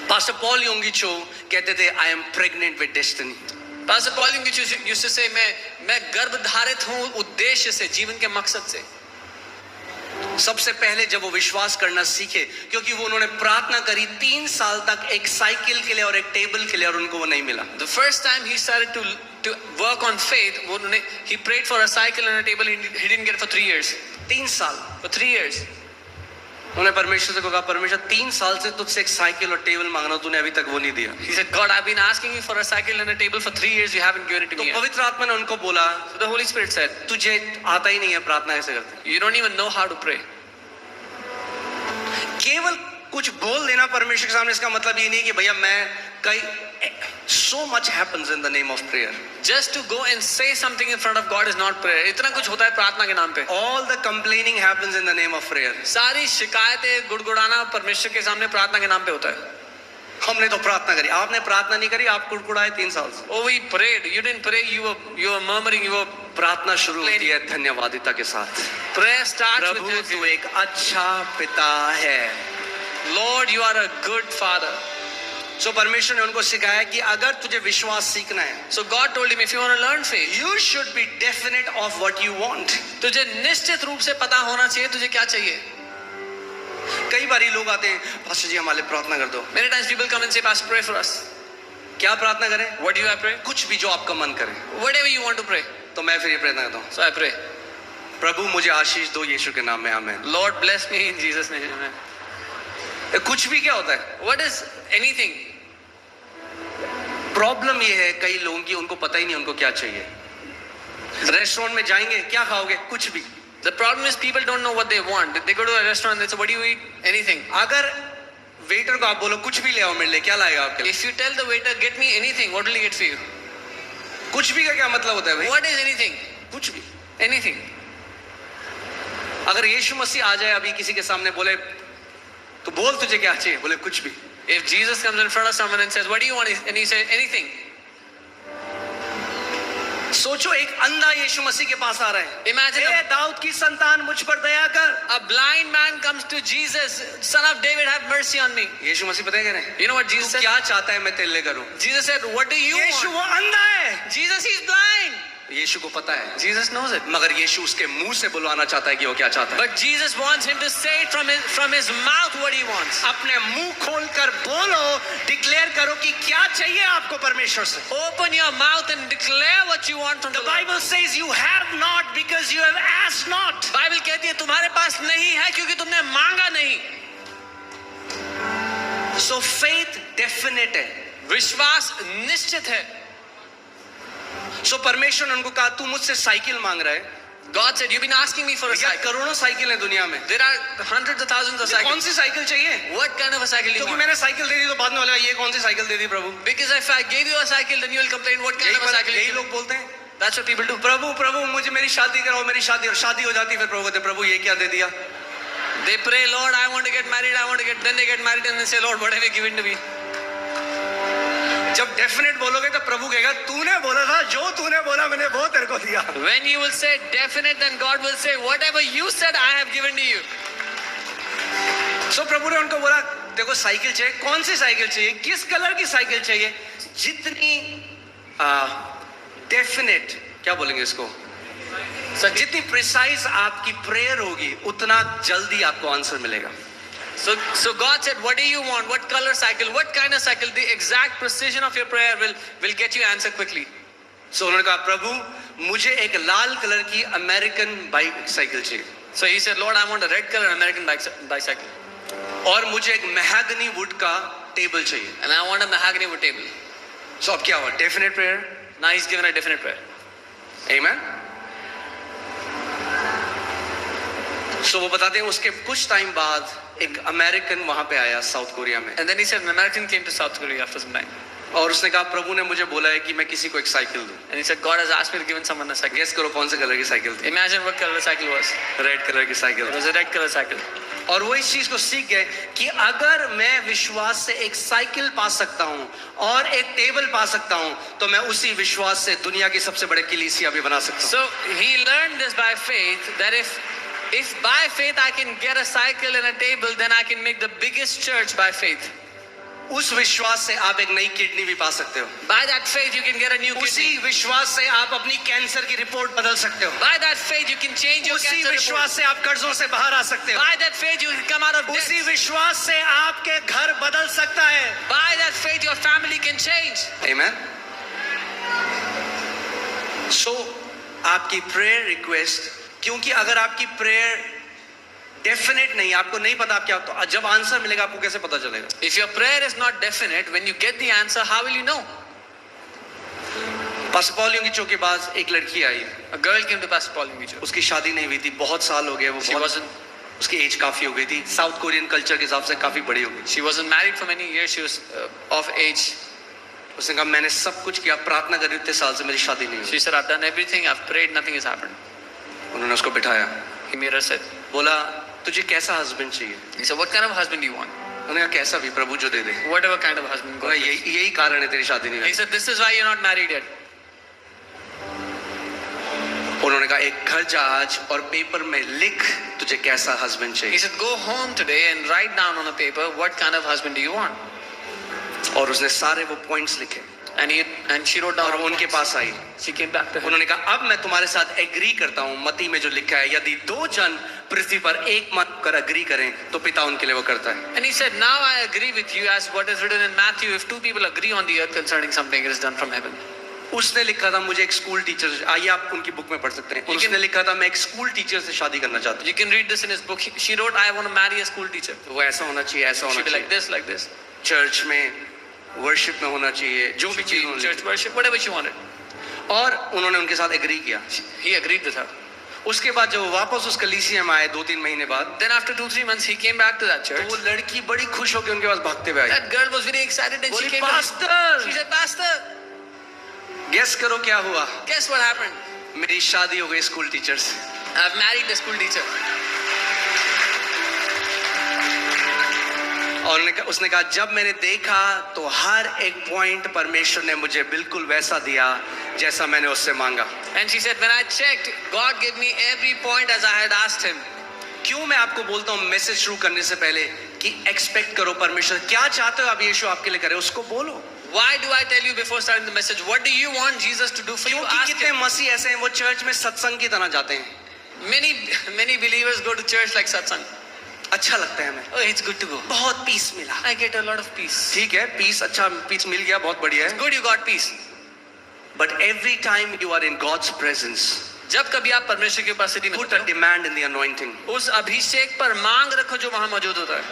Pastor Paul Yonggi Cho कहते थे, I am pregnant with destiny. Pastor Paul used to say, मैं गर्भधारित हूँ उद्देश्य से, जीवन के मकसद से। सबसे पहले जब वो विश्वास करना सीखे, क्योंकि वो उन्होंने प्रार्थना करी 3 साल तक एक साइकिल के लिए और एक टेबल के लिए, और उनको वो नहीं मिला। The first time he started to work on faith, he prayed for a cycle and a table. He didn't get it for 3 years. 3 साल, For 3 years. उन्होंने परमेश्वर से कहा, परमेश्वर 3 साल से तुझसे एक साइकिल और टेबल मांगना, तूने अभी तक वो नहीं दिया। He said, God, I've been asking you for a cycle and a table for 3 years. You haven't given it to me. तो पवित्र आत्मा ने उनको बोला, So the Holy Spirit said, तुझे आता ही नहीं है प्रार्थना ऐसे करते। you don't even know how to pray. केवल कुछ बोल देना परमेश्वर के सामने, इसका मतलब ये नहीं कि भैया मैं कई so much happens in the name of prayer. Just to go and say something in front of God is not prayer. इतना कुछ होता है प्रार्थना के नाम पे। All the complaining happens in the name of prayer. सारी शिकायतें गुड़गुड़ाना परमेश्वर के सामने प्रार्थना के नाम पे होता है। हमने तो प्रार्थना करी, आपने प्रार्थना नहीं करी, आप कुड़कुड़ाए 3 साल से। Oh, we prayed. You didn't pray. You were murmuring. You were. प्रार्थना शुरू होती है धन्यवादिता के साथ। Prayer starts with प्रभु तू thanksgiving. एक अच्छा पिता है। Lord, you are a good father. सो परमेश्वर ने उनको सिखाया कि अगर तुझे विश्वास सीखना है, So God told him, if you want to learn faith, you should be definite of what you want. तुझे निश्चित रूप से पता होना चाहिए तुझे क्या चाहिए। कई बार लोग आते हैं, पास्टर जी हमारे लिए प्रार्थना कर दो। Many times people come and say, Pastor, pray for us. क्या प्रार्थना करें? What do I pray? कुछ भी जो आपका मन करे। Whatever you want to pray. तो मैं फिर ये प्रार्थना करता हूँ, So I pray. प्रभु मुझे आशीष दो यीशु के नाम में, आमीन। Lord, bless me in Jesus' name. Amen. कुछ भी क्या होता है? What is anything? प्रॉब्लम ये है कई लोगों की, उनको पता ही नहीं उनको क्या चाहिए। रेस्टोरेंट में जाएंगे, क्या खाओगे? कुछ भी। The problem is people don't know what they want. They go to a restaurant, they say, what do you eat? Anything. अगर वेटर को आप बोलो कुछ भी ले आओ मेरे लिए, क्या लाएगा आपके लिए? If you tell the waiter, get me anything, what will he get for you? कुछ भी का क्या मतलब होता है भाई? What is anything? कुछ भी। Anything. अगर यीशु मसीह आ जाए अभी किसी के सामने, बोले तो बोल तुझे क्या चाहिए? बोले कुछ भी। If Jesus comes in front of someone and says, what do you want? And he says, anything. सोचो एक अंधा यीशु मसीह के पास आ रहा है। Imagine ए दाऊद की संतान मुझ पर दया कर। a blind man comes to Jesus, son of David, have mercy on me. यीशु मसीह पता है क्या है? You know what Jesus तू said? क्या चाहता है मैं तेरे लिए करूं? Jesus said, what do you Yeshu want? वो अंधा है। Jesus, he's blind. यीशु को पता है, Jesus knows it. मगर यीशु उसके मुंह से बुलवाना चाहता है कि वो क्या चाहता है। But Jesus wants him to say it from his mouth what he wants. अपने मुंह खोलकर बोलो, डिक्लेयर करो कि क्या चाहिए आपको परमेश्वर से। Open your mouth and declare what you want from the The Lord. Bible says you have not because you have asked not. Bible कहती है तुम्हारे पास नहीं है क्योंकि तुमने मांगा नहीं। So faith definite है। विश्वास निश्चित है। So परमेश्वर ने उनको कहा तू मुझसे साइकिल मांग रहा है। God said, you've been asking me for a क्या cycle. करोड़ों साइकिल है दुनिया में? There are hundreds of thousands of कौन cycles. सी साइकिल चाहिए? What kind of a cycle do you क्योंकि want? मैंने साइकिल दे दी तो बाद में बोलेगा ये कौन सी साइकिल दे दी प्रभु? Because if I gave you a cycle, then you will complain, what kind of a cycle? यही you लोग बोलते हैं, That's what people do. प्रभु प्रभु मुझे मेरी शादी कराओ, मेरी शादी, और शादी हो जाती है फिर प्रभु कहते प्रभु ये क्या दे दिया? They pray, Lord, I want to get married, I want to get. Then they get married and they say, Lord, what have you given to me? जब डेफिनेट बोलोगे तो प्रभु कहेगा तूने बोला था, जो तूने बोला मैंने वो तेरे को दिया। When you will say definite, then God will say, whatever you said, I have given to you. सो प्रभु ने उनको बोला देखो साइकिल चाहिए, कौन सी साइकिल चाहिए, किस कलर की साइकिल चाहिए? जितनी डेफिनेट क्या बोलेंगे इसको, जितनी प्रिसाइज आपकी प्रेयर होगी उतना जल्दी आपको आंसर मिलेगा। So God said, what do you want? What color cycle? What kind of cycle? The exact precision of your prayer will get you answer quickly. सो उन्होंने कहा प्रभु मुझे एक लाल कलर की अमेरिकन बाइक साइकिल चाहिए। So he said, Lord, I want a red color American bicycle. और मुझे एक महगनी would का टेबल चाहिए। And I want a mahogany wood table. सो अब क्या हुआ? Definite prayer. Now he's given a definite prayer. आमीन। सो वो बताते हैं उसके कुछ टाइम बाद एक अमेरिकन वहां पे आया साउथ कोरिया में, And then he said, an American came to South Korea after some time. और उसने कहा प्रभु ने मुझे बोला है कि मैं किसी को एक साइकिल दूं। And he said, God has asked me to give someone a cycle. Guess करो कौन से कलर की साइकिल थी? Imagine what color the cycle was. Red colour की cycle. It was a red color cycle. और वो इस चीज को सीख गए कि अगर मैं विश्वास से एक साइकिल पा सकता हूं और एक टेबल पा सकता हूं तो मैं उसी विश्वास से दुनिया की सबसे बड़े कलीसिया भी बना सकता हूं। So he learned this by faith, that if by faith I can get a cycle and a table, then I can make the biggest church by faith. उस विश्वास से आप एक नई किडनी भी पा सकते हो। By that faith, you can get a new उसी kidney. विश्वास से आप अपनी कैंसर की रिपोर्ट बदल सकते हो। By that faith, you can change your उसी cancer report. विश्वास से आप कर्जों से बाहर आ सकते हो। By that faith, you can come out of उसी debt. विश्वास से आपके घर बदल सकता है। By that faith, your family can change. Amen. So आपकी प्रेयर रिक्वेस्ट, क्योंकि अगर आपकी प्रेयर डेफिनेट नहीं, आपको नहीं पता आप क्या, तो जब आंसर मिलेगा आपको कैसे पता चलेगा? If your prayer is not definite, when you get the answer, how will you know? Pastor Paul Yonggi Cho के पास एक लड़की आई, A girl came to Pastor Paul Yungicho. उसकी शादी नहीं हुई थी, बहुत साल हो गए, वो She wasn't उसकी एज काफी हो गई थी, साउथ कोरियन कल्चर के हिसाब से काफी बड़ी हो गई। she wasn't married for many years. She was of age. उसने कहा मैंने सब कुछ किया, प्रार्थना कर रही इतने साल से, मेरी शादी नहीं हुई। She said, I've done everything. I've prayed. Nothing has happened. उन्होंने उसको बिठाया, He made her sit. बोला तुझे कैसा हस्बैंड चाहिए? He said, what kind of husband do you want? उन्होंने कहा कैसा भी, प्रभु जो दे दे। Whatever kind of husband. God बोला, gives. यही कारण है तेरी शादी नहीं He हुई। said, this is why you're not married yet. उन्होंने कहा एक घर जा आज और पेपर में लिख तुझे कैसा हस्बैंड He चाहिए। said, go home today and write down on a paper what kind of husband do you want. और उसने सारे वो पॉइंट्स लिखे And she wrote down. और वो उनके पास आई। She came back to him. उन्होंने कहा अब मैं तुम्हारे साथ एग्री करता हूँ, मत्ती में जो लिखा है, यदि दो जन पृथ्वी पर एक मन कर एग्री करें तो पिता उनके लिए वो करता है। And he said, now I agree with you as what is written in Matthew. If two people agree on the earth concerning something, it is done from heaven. उसने लिखा था मुझे एक स्कूल टीचर, आइए आप उनकी बुक में पढ़ सकते हैं, उसने लिखा था मैं एक स्कूल टीचर से शादी करना चाहती हूँ। You can read this in his book. She wrote, I want to marry a school teacher. वो ऐसा होना चाहिए, ऐसा होना She'd be like चाहिए, this, like this. चर्च में वर्शिप में होना चाहिए, जो भी चीज होनी Church worship, whatever she wanted. चाहिए। और उन्होंने उनके साथ एग्री किया। He agreed with her. उसके बाद जब वो वापस उस कलीसिया में आए 2-3 महीने बाद, Then after 2-3 months, he came back to that तो church. वो लड़की बड़ी खुश होकर उनके पास भागते हुए आई। That girl was very excited and she बोली came to him. Pastor, She said, Pastor, guess करो क्या हुआ? guess what happened? मेरी शादी हो गई स्कूल टीचर से। I've married a school teacher. और उसने कहा जब मैंने देखा तो हर एक पॉइंट परमेश्वर ने मुझे बिल्कुल वैसा दिया जैसा मैंने उससे मांगा। And she said, when I checked, God gave me every point as I had asked him. क्यों मैं आपको बोलता हूँ मैसेज शुरू करने से पहले कि एक्सपेक्ट करो, परमेश्वर क्या चाहते हो आप यीशु आपके लिए करे, उसको बोलो। Why do I tell you before starting the message? What do you want Jesus to do for you? क्योंकि Ask कितने him. मसीह ऐसे हैं वो चर्च में सत्संग की तरह जाते हैं, Many believers go to church like satsang. अच्छा लगता है हमें, Oh, it's good to go. बहुत पीस मिला। I get a lot of peace. ठीक है, पीस अच्छा पीस मिल गया, बहुत बढ़िया है। Good, you got peace. But every time you are in God's presence, जब कभी आप परमेश्वर की उपस्थिति में पुट होते a demand in the anointing. हो, उस अभिषेक पर मांग रखो जो वहां मौजूद होता है।